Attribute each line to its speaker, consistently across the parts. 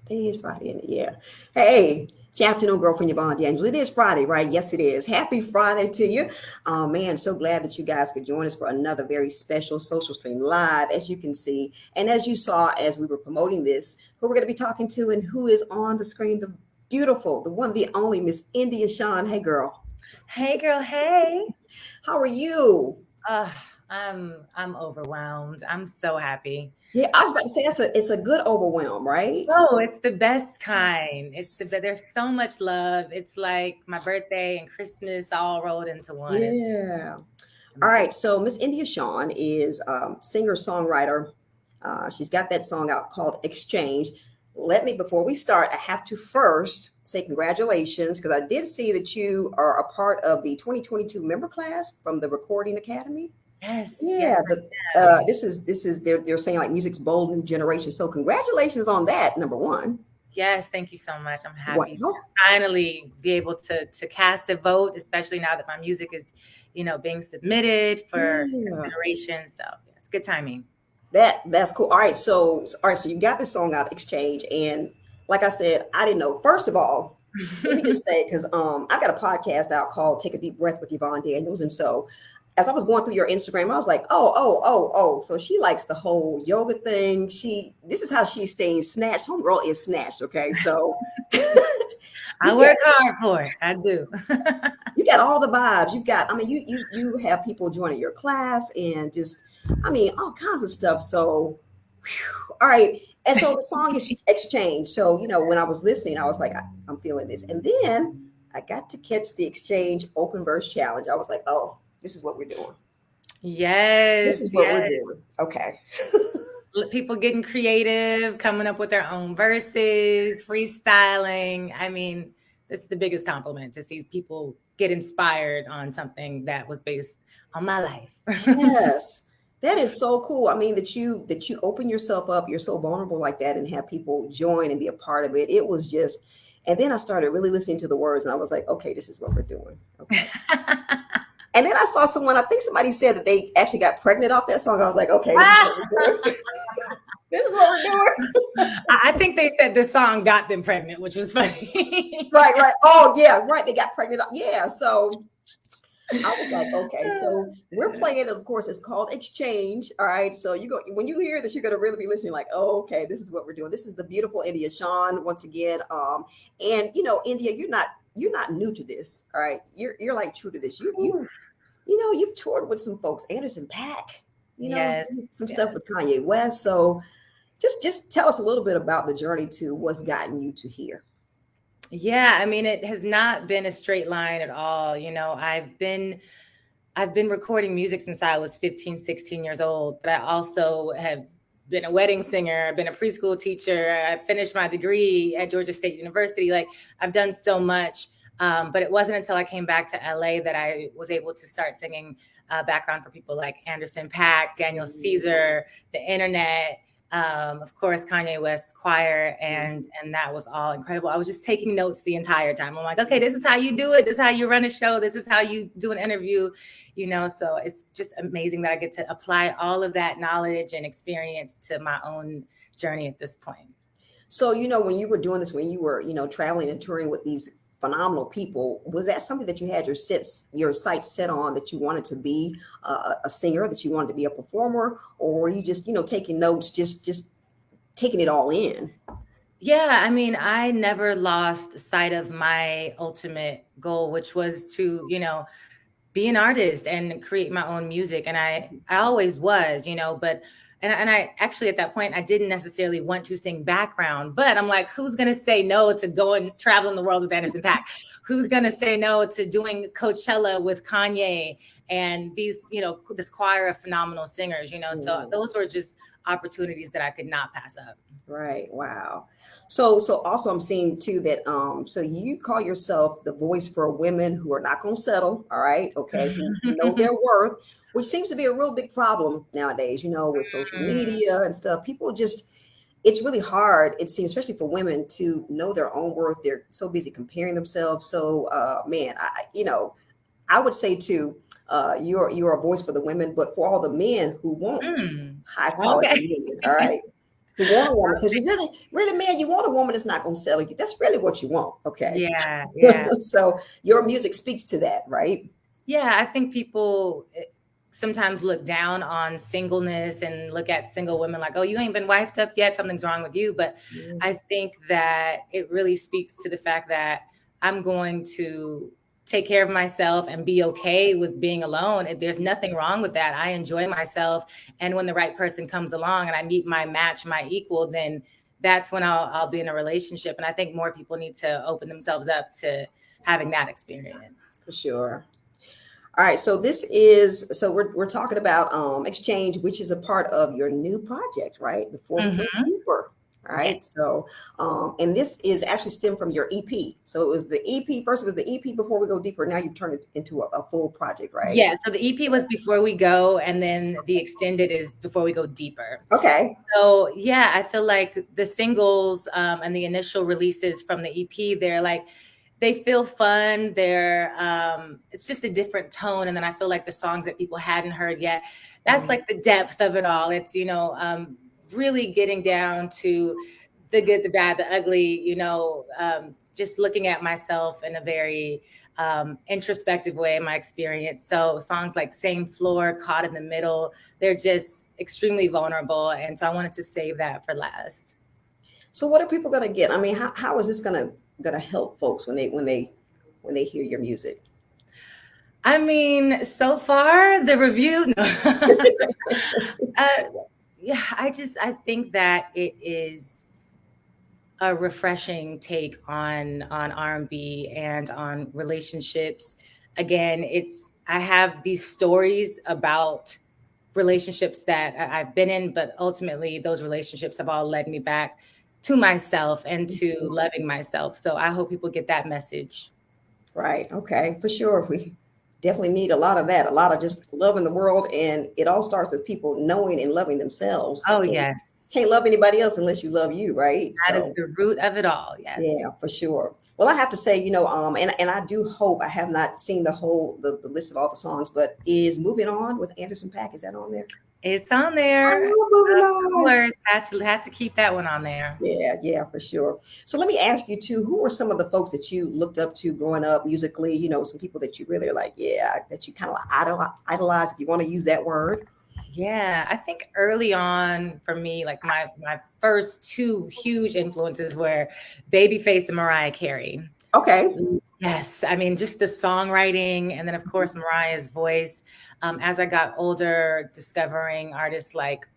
Speaker 1: It is Friday, yeah. Hey, it's your afternoon, girlfriend Yvonne D'Angelo. It is Friday, right? Yes, it is. Happy Friday to you. Man, so glad that you guys could join us for another very special social stream live, as you can see. And as you saw as we were promoting this, who we're going to be talking to and who is on the screen, the beautiful, the one, the only Miss India Shawn. Hey, girl.
Speaker 2: Hey girl, hey.
Speaker 1: How are you?
Speaker 2: Uh, I'm overwhelmed. I'm so happy.
Speaker 1: Yeah, I was about to say it's a good overwhelm, right?
Speaker 2: Oh, it's the best kind. There's so much love. It's like my birthday and Christmas all rolled into one. It's
Speaker 1: Yeah. All
Speaker 2: amazing.
Speaker 1: right, so Miss India Shawn is singer songwriter. She's got that song out called Exchange. Let me, before we start, I have to first say congratulations because I did see that you are a part of the 2022 member class from the Recording Academy.
Speaker 2: Yes, yes,
Speaker 1: Yeah,
Speaker 2: I am.
Speaker 1: this is they're saying like music's bold new generation. So congratulations on that, number one.
Speaker 2: Yes, thank you so much. I'm happy to
Speaker 1: Wow.
Speaker 2: finally be able to cast a vote, especially now that my music is, being submitted for
Speaker 1: Yeah.
Speaker 2: consideration. So yes, good timing.
Speaker 1: That's cool. All right, so you got this song out Exchange, and like I said, I didn't know. First of all, let me just say because I've got a podcast out called Take a Deep Breath with Yvonne Daniels, and so as I was going through your Instagram, I was like, oh. So she likes the whole yoga thing. This is how she's staying snatched. Homegirl is snatched. Okay, so
Speaker 2: I
Speaker 1: you got
Speaker 2: work hard for it. I do.
Speaker 1: you got all the vibes. You got, I mean, you have people joining your class and just, I mean, all kinds of stuff. So, whew, all right. And so the song is Exchange. So, when I was listening, I was like, I'm feeling this. And then I got to catch the Exchange open verse challenge. I was like, oh, this is what we're doing. This
Speaker 2: Yes,
Speaker 1: is what we're
Speaker 2: yes.
Speaker 1: doing. Okay.
Speaker 2: People getting creative, coming up with their own verses, freestyling. I mean, it's the biggest compliment to see people get inspired on something that was based on my life.
Speaker 1: Yes. That is so cool. I mean, that you open yourself up, you're so vulnerable like that and have people join and be a part of it. It was just, and then I started really listening to the words and I was like, okay, this is what we're doing. Okay. And then I saw someone, I think somebody said that they actually got pregnant off that song. I was like, okay, this is what we're doing. This is what we're doing.
Speaker 2: I think they said this song got them pregnant, which was funny.
Speaker 1: Right, right. Oh, yeah, right. They got pregnant. Yeah. So I was like, okay, so we're playing, of course, it's called Exchange. All right. So you go when you hear this, you're gonna really be listening, like, oh, okay, this is what we're doing. This is the beautiful India Shawn once again. And India, you're not new to this. All right. You're like true to this. You've toured with some folks, Anderson Paak,
Speaker 2: Yes,
Speaker 1: some stuff
Speaker 2: yes.
Speaker 1: with Kanye West. So just tell us a little bit about the journey to what's gotten you to here.
Speaker 2: Yeah, I mean, it has not been a straight line at all. I've been recording music since I was 15, 16 years old, but I also have been a wedding singer, I've been a preschool teacher, I finished my degree at Georgia State University. Like I've done so much. But it wasn't until I came back to LA that I was able to start singing background for people like Anderson Paak, Daniel Caesar, the internet, of course, Kanye West's choir, and that was all incredible. I was just taking notes the entire time. I'm like, okay, this is how you do it. This is how you run a show. This is how you do an interview. So it's just amazing that I get to apply all of that knowledge and experience to my own journey at this point.
Speaker 1: So, when you were doing this, when you were, traveling and touring with these phenomenal people, was that something that you had your sights set on that you wanted to be a singer, that you wanted to be a performer, or were you just, taking notes, just taking it all in?
Speaker 2: Yeah, I mean, I never lost sight of my ultimate goal, which was to, be an artist and create my own music. And I always was, but and I actually at that point I didn't necessarily want to sing background, but I'm like, who's gonna say no to going traveling the world with Anderson Paak? Who's gonna say no to doing Coachella with Kanye and this choir of phenomenal singers, So
Speaker 1: Mm,
Speaker 2: those were just opportunities that I could not pass up.
Speaker 1: right. Wow. So also I'm seeing too that so you call yourself the voice for women who are not going to settle, all right? Okay, who know their worth, which seems to be a real big problem nowadays, with social
Speaker 2: Mm.
Speaker 1: media and stuff. People just it's really hard, it seems, especially for women to know their own worth. They're so busy comparing themselves. So man, I would say too, you're a voice for the women, but for all the men who want
Speaker 2: Mm.
Speaker 1: high quality
Speaker 2: Okay.
Speaker 1: union, all right? You want a woman because you really, man, you want a woman that's not going to sell you. That's really what you want. Okay.
Speaker 2: Yeah, yeah.
Speaker 1: So your music speaks to that, right?
Speaker 2: Yeah, I think people sometimes look down on singleness and look at single women like, oh, you ain't been wifed up yet, something's wrong with you. But
Speaker 1: Yeah.
Speaker 2: I think that it really speaks to the fact that I'm going to take care of myself and be okay with being alone. There's nothing wrong with that. I enjoy myself. And when the right person comes along and I meet my match, my equal, then that's when I'll be in a relationship. And I think more people need to open themselves up to having that experience.
Speaker 1: For sure. All right, so we're talking about exchange, which is a part of your new project, right? Before we go deeper. All right.
Speaker 2: Yeah.
Speaker 1: So and this is actually stemmed from your EP. So it was the EP first, it was the EP before we go deeper. Now you've turned it into a full project, right?
Speaker 2: Yeah. So the EP was before we go, and then the extended is before we go deeper.
Speaker 1: Okay.
Speaker 2: So yeah, I feel like the singles and the initial releases from the EP, they feel fun. It's just a different tone. And then I feel like the songs that people hadn't heard yet, that's like the depth of it all. It's, really getting down to the good, the bad, the ugly, just looking at myself in a very introspective way in my experience. So songs like Same Floor, Caught in the Middle, they're just extremely vulnerable. And so I wanted to save that for last.
Speaker 1: So what are people going to get? I mean, how is this going to help folks when they hear your music?
Speaker 2: I mean, so far the review, no. Yeah, I think that it is a refreshing take on R&B and on relationships. Again, I have these stories about relationships that I've been in, but ultimately those relationships have all led me back to myself and to loving myself. So I hope people get that message.
Speaker 1: Right. Okay. For sure. We definitely need a lot of that, a lot of just loving the world. And it all starts with people knowing and loving themselves.
Speaker 2: Oh, yes.
Speaker 1: Can't love anybody else unless you love you, right?
Speaker 2: That is the root of it all. Yes.
Speaker 1: Yeah, for sure. Well, I have to say, and I do hope, I have not seen the list of all the songs, but is Moving On with Anderson .Paak, is that on there?
Speaker 2: It's on there.
Speaker 1: I love Moving On.
Speaker 2: Had to keep that one on there.
Speaker 1: Yeah, for sure. So let me ask you too, who were some of the folks that you looked up to growing up musically? Some people that you really are like, that you kind of idolize, if you want to use that word.
Speaker 2: Yeah, I think early on for me, like my first two huge influences were Babyface and Mariah Carey.
Speaker 1: Okay.
Speaker 2: Yes. I mean, just the songwriting, and then of course, Mariah's voice. As I got older, discovering artists like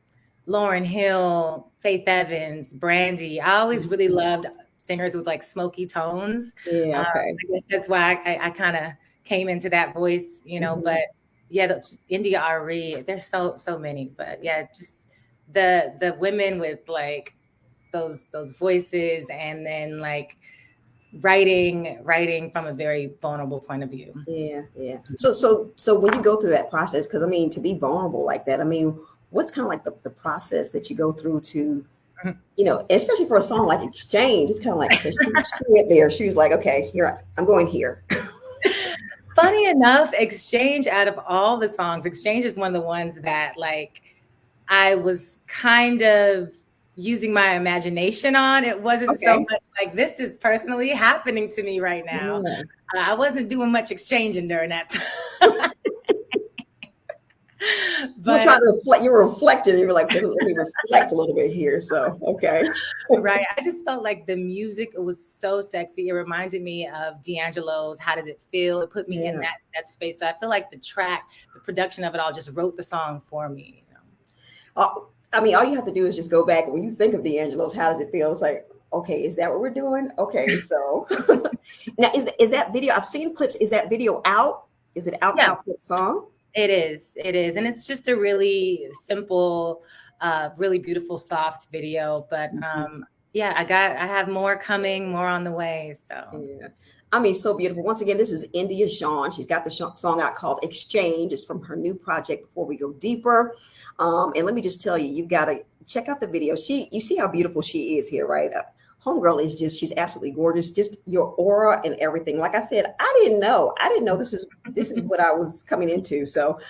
Speaker 2: Lauryn Hill, Faith Evans, Brandy. I always really loved singers with like smoky tones.
Speaker 1: Yeah, okay.
Speaker 2: I guess that's why I kind of came into that voice, but yeah, India Shawn, there's so many, but yeah, just the women with like those voices, and then like writing from a very vulnerable point of view.
Speaker 1: Yeah. So when you go through that process, because I mean, to be vulnerable like that, I mean, what's kind of like the process that you go through to, especially for a song like Exchange, it's kind of like, okay, she went there. She was like, okay, here, I'm going here.
Speaker 2: Funny enough, Exchange, out of all the songs, Exchange is one of the ones that like I was kind of using my imagination on. It wasn't so much like this is personally happening to me right now. Yeah. I wasn't doing much exchanging during that time.
Speaker 1: But trying to reflect, you were reflecting, you were like, let me reflect a little bit here. So, okay.
Speaker 2: Right. I just felt like the music, it was so sexy. It reminded me of D'Angelo's How Does It Feel? It put me in that space. So I feel like the production of it all just wrote the song for me.
Speaker 1: I mean, all you have to do is just go back. When you think of D'Angelo's How Does It Feel? It's like, okay, is that what we're doing? Okay, so now is that video? I've seen clips. Is that video out? Is it out now for the song?
Speaker 2: It is. And it's just a really simple, really beautiful, soft video. But I have more coming, more on the way. So
Speaker 1: yeah. I mean, so beautiful. Once again, this is India Shawn. She's got the song out called Exchange. It's from her new project, Before We Go Deeper. And let me just tell you, you've got to check out the video. You see how beautiful she is here, right? homegirl is just, she's absolutely gorgeous. Just your aura and everything. Like I said, I didn't know this is what I was coming into. So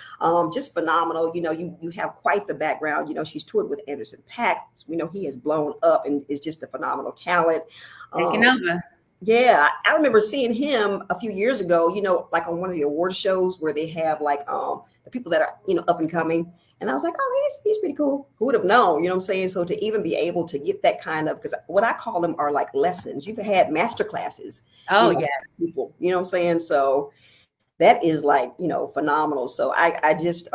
Speaker 1: just phenomenal. You have quite the background. She's toured with Anderson .Paak. We know he has blown up and is just a phenomenal talent.
Speaker 2: Taking over.
Speaker 1: Yeah, I remember seeing him a few years ago, like on one of the award shows where they have like the people that are, up and coming. And I was like, oh, he's pretty cool. Who would have known? You know what I'm saying? So to even be able to get that kind of, because what I call them are like lessons. You've had masterclasses.
Speaker 2: Oh, yes.
Speaker 1: People, you know what I'm saying? So that is like, phenomenal. So I just,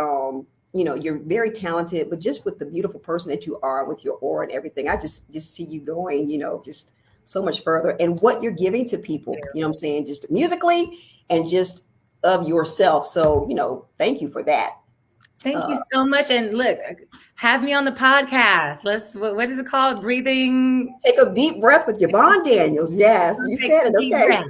Speaker 1: you're very talented, but just with the beautiful person that you are with your aura and everything, I just see you going, just so much further, and what you're giving to people, you know what I'm saying, just musically and just of yourself. So, thank you for that.
Speaker 2: Thank you so much. And look, have me on the podcast. What is it called? Breathing.
Speaker 1: Take a deep breath with Yvonne Daniels. Yes, you said it. Okay.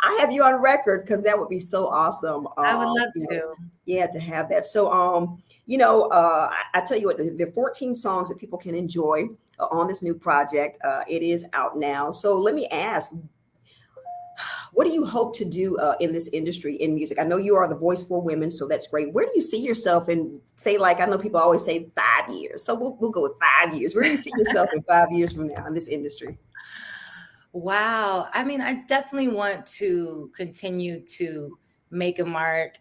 Speaker 1: I have you on record because that would be so awesome.
Speaker 2: I would love to.
Speaker 1: Yeah, to have that. So, I tell you what, there are 14 songs that people can enjoy on this new project. It is out now. So let me ask, what do you hope to do in this industry in music? I know you are the voice for women, so that's great. Where do you see yourself in, say, like, I know people always say 5 years. So we'll go with 5 years. Where do you see yourself in 5 years from now in this industry?
Speaker 2: Wow. I mean, I definitely want to continue to make a mark,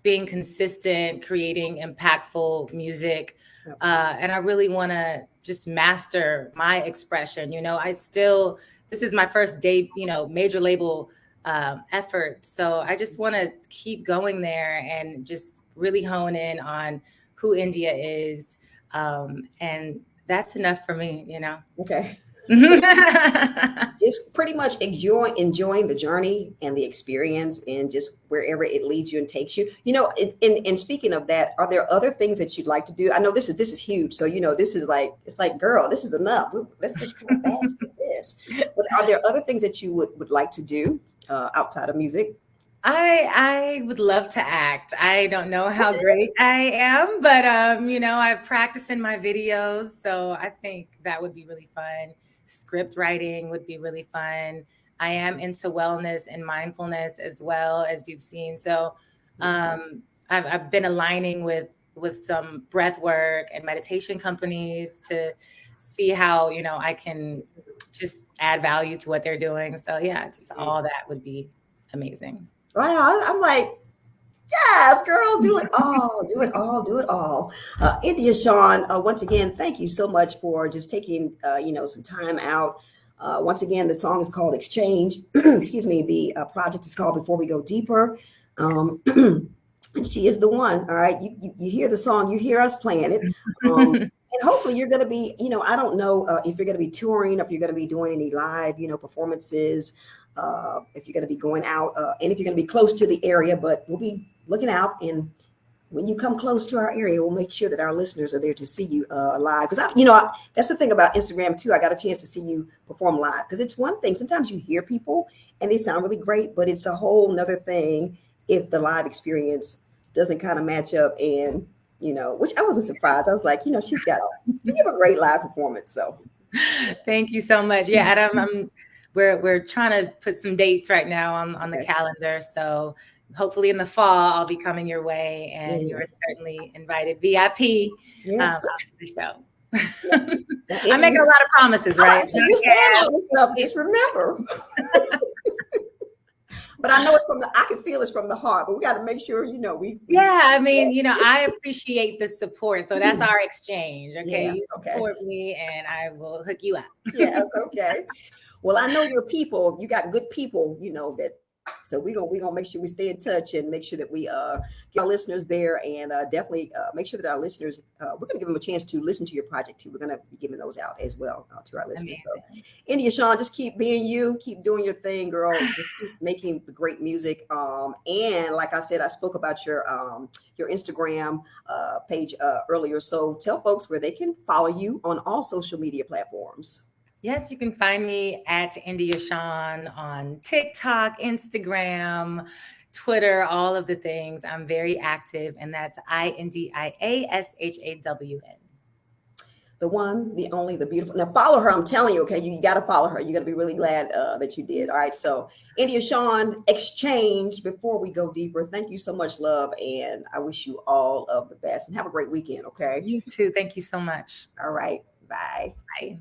Speaker 2: being consistent, creating impactful music. And I really want to just master my expression. This is my first major label effort. So I just want to keep going there and just really hone in on who India is. And that's enough for me,
Speaker 1: Okay. Just pretty much enjoying the journey and the experience and just wherever it leads you and takes you. And speaking of that, are there other things that you'd like to do? I know this is huge. So, this is like, it's like, girl, this is enough. Let's just come back to this. But are there other things that you would like to do outside of music?
Speaker 2: I would love to act. I don't know how great I am, but I practice in my videos. So I think that would be really fun. Script writing would be really fun. I am into wellness and mindfulness as well, as you've seen. So I've been aligning with some breath work and meditation companies to see how, I can just add value to what they're doing. So yeah, just all that would be amazing.
Speaker 1: Wow. I'm like, yes, girl, do it all, do it all, do it all. India Shawn, once again, thank you so much for just taking, some time out. Once again, the song is called Exchange. Excuse me. The project is called Before We Go Deeper. And she is the one. All right. You hear the song, you hear us playing it. And hopefully you're going to be, I don't know if you're going to be touring, if you're going to be doing any live, performances. If you're going to be going out and if you're going to be close to the area, but we'll be looking out. And when you come close to our area, we'll make sure that our listeners are there to see you live. Because, that's the thing about Instagram, too. I got a chance to see you perform live because it's one thing. Sometimes you hear people and they sound really great, but it's a whole nother thing if the live experience doesn't kind of match up. And, which I wasn't surprised. I was like, you have a great live performance. So
Speaker 2: thank you so much. Yeah, Adam, We're trying to put some dates right now on the calendar. So hopefully in the fall, I'll be coming your way and you're certainly invited VIP after the show. I'm making a lot of promises, right?
Speaker 1: Just remember. But I know I can feel it's from the heart, but we got to make sure,
Speaker 2: I appreciate the support. So that's our exchange. Okay.
Speaker 1: Yeah,
Speaker 2: you support me and I will hook you up.
Speaker 1: Yes. Okay. Well, I know your people, you got good people, so we're gonna make sure we stay in touch and make sure that we get our listeners there and definitely make sure that our listeners, we're gonna give them a chance to listen to your project too. We're gonna be giving those out as well to our listeners. So India Shawn, just keep being you, keep doing your thing, girl. Just keep making the great music. And like I said, I spoke about your Instagram page earlier. So tell folks where they can follow you on all social media platforms.
Speaker 2: Yes, you can find me at India Shawn on TikTok, Instagram, Twitter, all of the things. I'm very active, and that's INDIASHAWN.
Speaker 1: The one, the only, the beautiful. Now follow her. I'm telling you, okay, you got to follow her. You're going to be really glad that you did. All right. So India Shawn, exchange before we go deeper. Thank you so much, love. And I wish you all of the best and have a great weekend. Okay.
Speaker 2: You too. Thank you so much.
Speaker 1: All right. Bye.
Speaker 2: Bye.